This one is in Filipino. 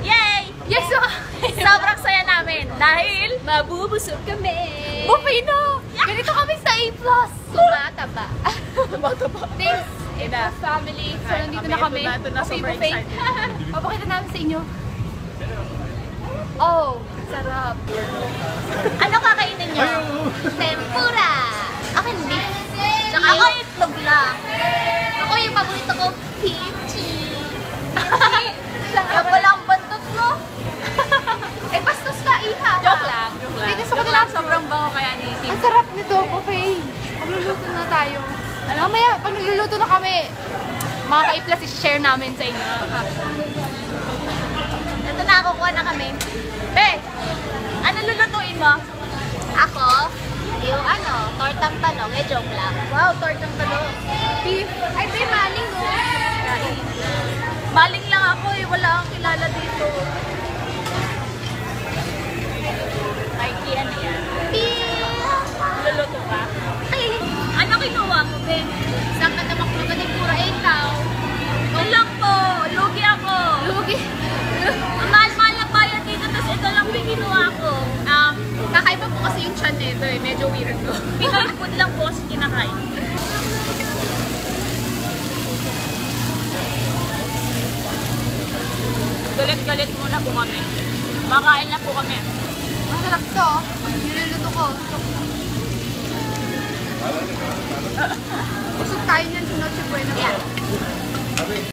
Yay! Yes! Sobrang saya namin dahil Mabubusog kami! buffet na! Ganito kami sa A+. Tumataba. Thanks, A+ family. So, nandito na kami. Ito na, super Buffet. excited. Papakita namin sa inyo. Oh, sarap. Ano kakainin nyo? Tempura. Akin beef. Tsaka Ako itlog lang. ako yung paborito ko, kimchi. Kaya pala ang bantot mo. Eh, bastos ka, iha. Joke lang. Hindi, gusto ko nila. Sobrang bango kaya ni Kim. Ang sarap nito, buffet. Magluluto na tayo. Mamaya, pag nagluluto na kami, mga ka-A+, i-share namin sa inyo. Ito na, kukuha na kami. Be, ano lulutuin mo? Ako, yung tortang talong, joke lang. Wow, tortang talong. Beef. Ay, may maling, no? Maling lang ako eh, wala akong kilala dito. Mikey, ano yan? Luluto ka? Ay, Ano kinuha mo, be? saan ka naman kung galing pura 8 tao? Ito lang po, lugi ako. Lugi. Ang mahal-mahal na bayad dito, tapos ito lang yung kinuha ko. Kakaiba po kasi yung chan nito eh. Medyo weird to. Pinoy food lang po kasi kinakain. Galit-galit muna po kami. Makain na po kami. Masarap to. Niluluto ko. Busog tayo niyan sa Noche Buena. Yeah.